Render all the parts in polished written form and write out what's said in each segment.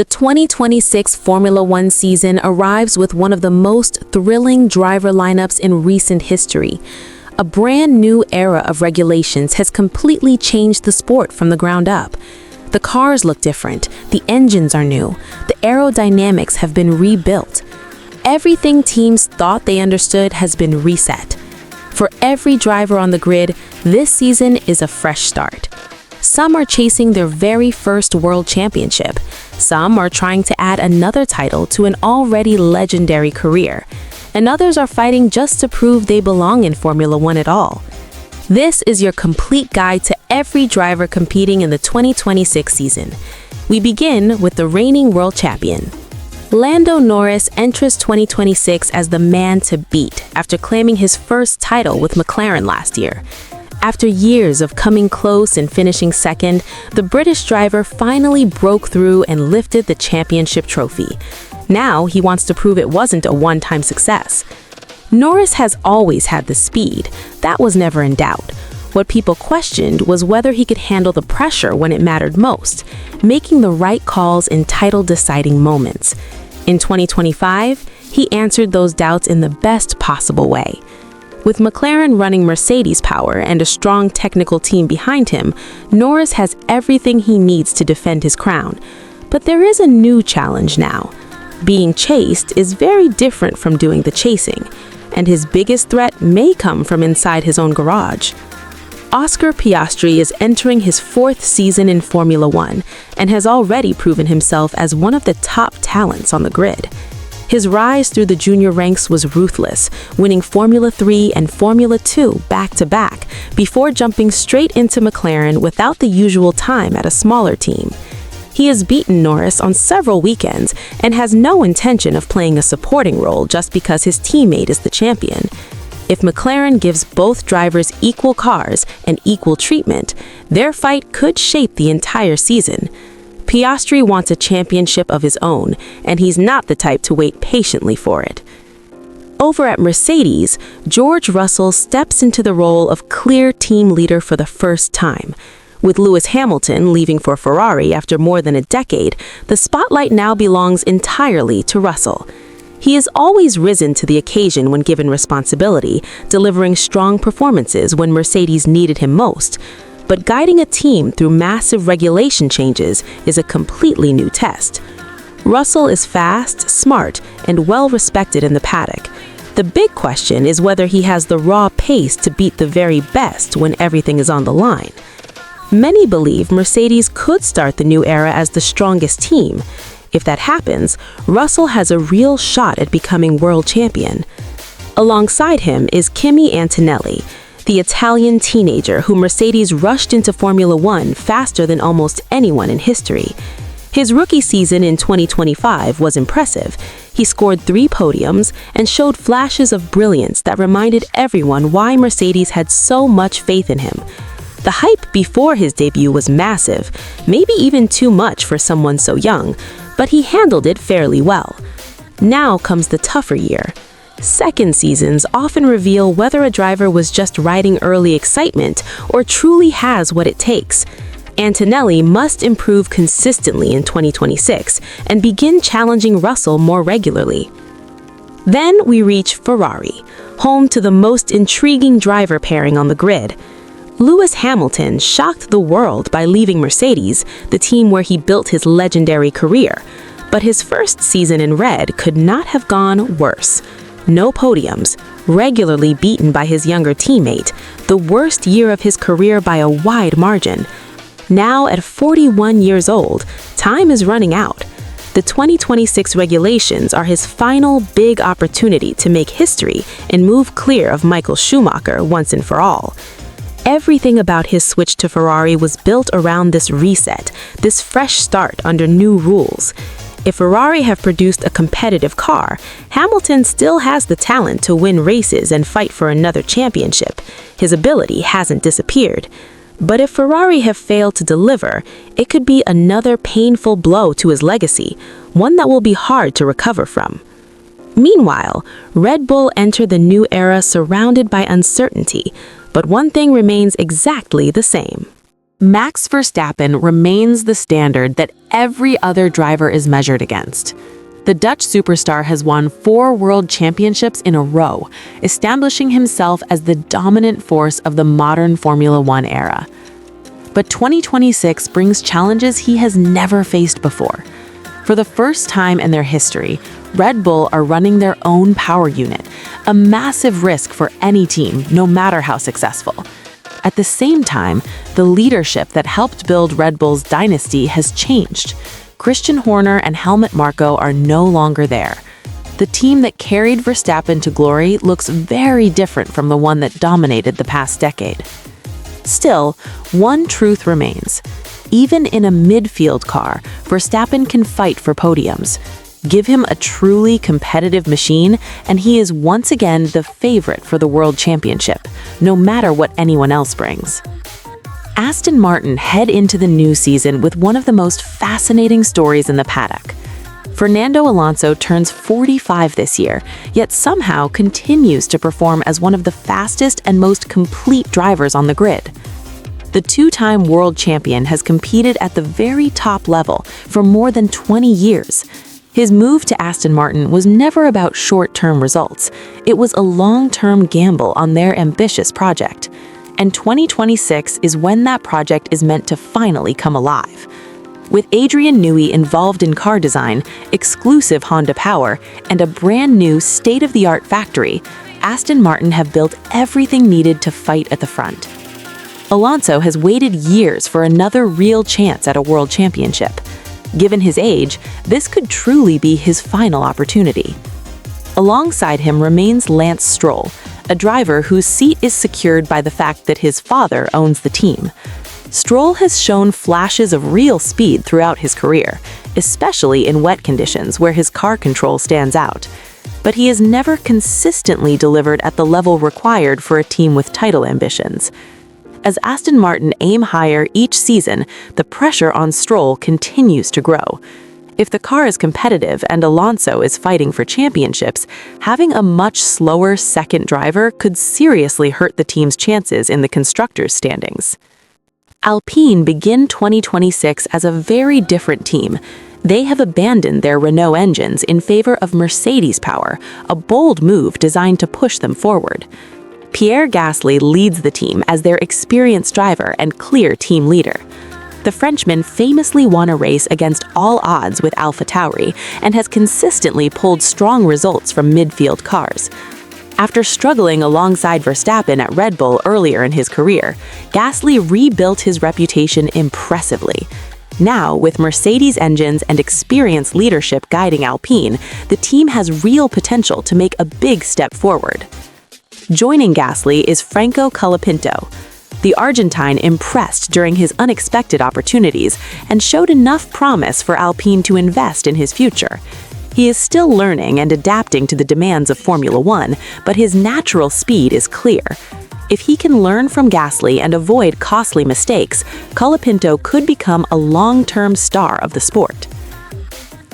The 2026 Formula One season arrives with one of the most thrilling driver lineups in recent history. A brand new era of regulations has completely changed the sport from the ground up. The cars look different, the engines are new, the aerodynamics have been rebuilt. Everything teams thought they understood has been reset. For every driver on the grid, this season is a fresh start. Some are chasing their very first world championship. Some are trying to add another title to an already legendary career. And others are fighting just to prove they belong in Formula One at all. This is your complete guide to every driver competing in the 2026 season. We begin with the reigning world champion. Lando Norris enters 2026 as the man to beat after claiming his first title with McLaren last year. After years of coming close and finishing second, the British driver finally broke through and lifted the championship trophy. Now he wants to prove it wasn't a one-time success. Norris has always had the speed. That was never in doubt. What people questioned was whether he could handle the pressure when it mattered most, making the right calls in title-deciding moments. In 2025, he answered those doubts in the best possible way. With McLaren running Mercedes power and a strong technical team behind him, Norris has everything he needs to defend his crown. But there is a new challenge now. Being chased is very different from doing the chasing, and his biggest threat may come from inside his own garage. Oscar Piastri is entering his fourth season in Formula One and has already proven himself as one of the top talents on the grid. His rise through the junior ranks was ruthless, winning Formula 3 and Formula 2 back-to-back before jumping straight into McLaren without the usual time at a smaller team. He has beaten Norris on several weekends and has no intention of playing a supporting role just because his teammate is the champion. If McLaren gives both drivers equal cars and equal treatment, their fight could shape the entire season. Piastri wants a championship of his own, and he's not the type to wait patiently for it. Over at Mercedes, George Russell steps into the role of clear team leader for the first time. With Lewis Hamilton leaving for Ferrari after more than a decade, the spotlight now belongs entirely to Russell. He has always risen to the occasion when given responsibility, delivering strong performances when Mercedes needed him most. But guiding a team through massive regulation changes is a completely new test. Russell is fast, smart, and well-respected in the paddock. The big question is whether he has the raw pace to beat the very best when everything is on the line. Many believe Mercedes could start the new era as the strongest team. If that happens, Russell has a real shot at becoming world champion. Alongside him is Kimi Antonelli, the Italian teenager who Mercedes rushed into Formula One faster than almost anyone in history. His rookie season in 2025 was impressive. He scored 3 podiums and showed flashes of brilliance that reminded everyone why Mercedes had so much faith in him. The hype before his debut was massive, maybe even too much for someone so young, but he handled it fairly well. Now comes the tougher year. Second seasons often reveal whether a driver was just riding early excitement or truly has what it takes. Antonelli must improve consistently in 2026 and begin challenging Russell more regularly. Then we reach Ferrari, home to the most intriguing driver pairing on the grid. Lewis Hamilton shocked the world by leaving Mercedes, the team where he built his legendary career. But his first season in red could not have gone worse. No podiums, regularly beaten by his younger teammate, the worst year of his career by a wide margin. Now at 41 years old, time is running out. The 2026 regulations are his final big opportunity to make history and move clear of Michael Schumacher once and for all. Everything about his switch to Ferrari was built around this reset, this fresh start under new rules. If Ferrari have produced a competitive car, Hamilton still has the talent to win races and fight for another championship. His ability hasn't disappeared. But if Ferrari have failed to deliver, it could be another painful blow to his legacy, one that will be hard to recover from. Meanwhile, Red Bull enter the new era surrounded by uncertainty, but one thing remains exactly the same. Max Verstappen remains the standard that every other driver is measured against. The Dutch superstar has won 4 world championships in a row, establishing himself as the dominant force of the modern Formula One era. But 2026 brings challenges he has never faced before. For the first time in their history, Red Bull are running their own power unit, a massive risk for any team, no matter how successful. At the same time, the leadership that helped build Red Bull's dynasty has changed. Christian Horner and Helmut Marko are no longer there. The team that carried Verstappen to glory looks very different from the one that dominated the past decade. Still, one truth remains. Even in a midfield car, Verstappen can fight for podiums. Give him a truly competitive machine, and he is once again the favorite for the World Championship, no matter what anyone else brings. Aston Martin head into the new season with one of the most fascinating stories in the paddock. Fernando Alonso turns 45 this year, yet somehow continues to perform as one of the fastest and most complete drivers on the grid. The two-time world champion has competed at the very top level for more than 20 years. His move to Aston Martin was never about short-term results. It was a long-term gamble on their ambitious project. And 2026 is when that project is meant to finally come alive. With Adrian Newey involved in car design, exclusive Honda power, and a brand new state-of-the-art factory, Aston Martin have built everything needed to fight at the front. Alonso has waited years for another real chance at a world championship. Given his age, this could truly be his final opportunity. Alongside him remains Lance Stroll, a driver whose seat is secured by the fact that his father owns the team. Stroll has shown flashes of real speed throughout his career, especially in wet conditions where his car control stands out. But he has never consistently delivered at the level required for a team with title ambitions. As Aston Martin aim higher each season, the pressure on Stroll continues to grow. If the car is competitive and Alonso is fighting for championships, having a much slower second driver could seriously hurt the team's chances in the constructors' standings. Alpine begin 2026 as a very different team. They have abandoned their Renault engines in favor of Mercedes power, a bold move designed to push them forward. Pierre Gasly leads the team as their experienced driver and clear team leader. The Frenchman famously won a race against all odds with AlphaTauri and has consistently pulled strong results from midfield cars. After struggling alongside Verstappen at Red Bull earlier in his career, Gasly rebuilt his reputation impressively. Now, with Mercedes engines and experienced leadership guiding Alpine, the team has real potential to make a big step forward. Joining Gasly is Franco Colapinto. The Argentine impressed during his unexpected opportunities and showed enough promise for Alpine to invest in his future. He is still learning and adapting to the demands of Formula One, but his natural speed is clear. If he can learn from Gasly and avoid costly mistakes, Colapinto could become a long-term star of the sport.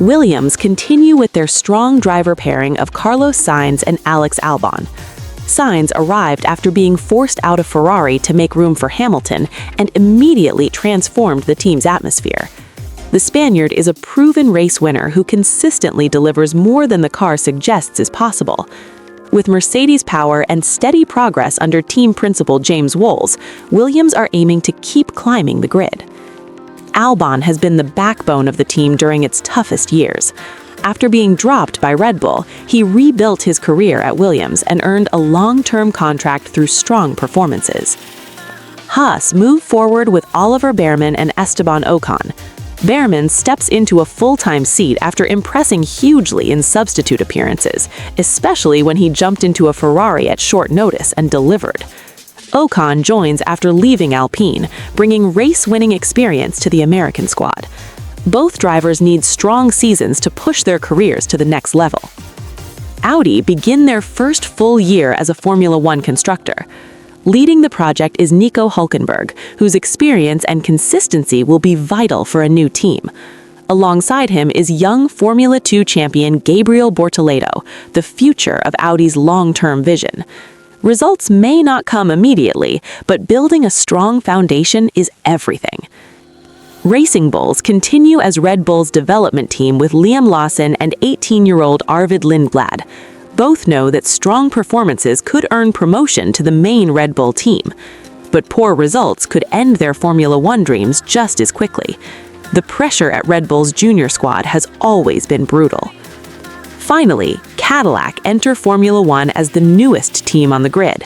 Williams continue with their strong driver pairing of Carlos Sainz and Alex Albon. Sainz arrived after being forced out of Ferrari to make room for Hamilton and immediately transformed the team's atmosphere. The Spaniard is a proven race winner who consistently delivers more than the car suggests is possible. With Mercedes power and steady progress under team principal James Wowles, Williams are aiming to keep climbing the grid. Albon has been the backbone of the team during its toughest years. After being dropped by Red Bull, he rebuilt his career at Williams and earned a long-term contract through strong performances. Haas move forward with Oliver Bearman and Esteban Ocon. Bearman steps into a full-time seat after impressing hugely in substitute appearances, especially when he jumped into a Ferrari at short notice and delivered. Ocon joins after leaving Alpine, bringing race-winning experience to the American squad. Both drivers need strong seasons to push their careers to the next level. Audi begin their first full year as a Formula One constructor. Leading the project is Nico Hülkenberg, whose experience and consistency will be vital for a new team. Alongside him is young Formula 2 champion Gabriel Bortoleto, the future of Audi's long-term vision. Results may not come immediately, but building a strong foundation is everything. Racing Bulls continue as Red Bull's development team with Liam Lawson and 18-year-old Arvid Lindblad. Both know that strong performances could earn promotion to the main Red Bull team, but poor results could end their Formula One dreams just as quickly. The pressure at Red Bull's junior squad has always been brutal. Finally, Cadillac enter Formula One as the newest team on the grid.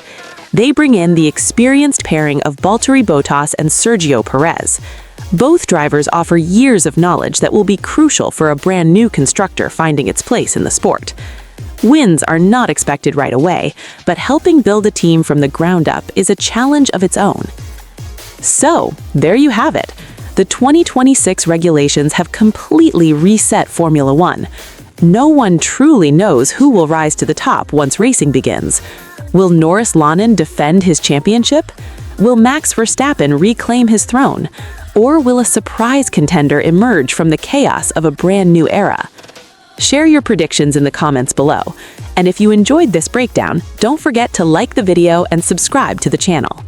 They bring in the experienced pairing of Valtteri Bottas and Sergio Perez. Both drivers offer years of knowledge that will be crucial for a brand new constructor finding its place in the sport. Wins are not expected right away, but helping build a team from the ground up is a challenge of its own. So, there you have it. The 2026 regulations have completely reset Formula One. No one truly knows who will rise to the top once racing begins. Will Norris Lannen defend his championship? Will Max Verstappen reclaim his throne? Or will a surprise contender emerge from the chaos of a brand new era? Share your predictions in the comments below. And if you enjoyed this breakdown, don't forget to like the video and subscribe to the channel.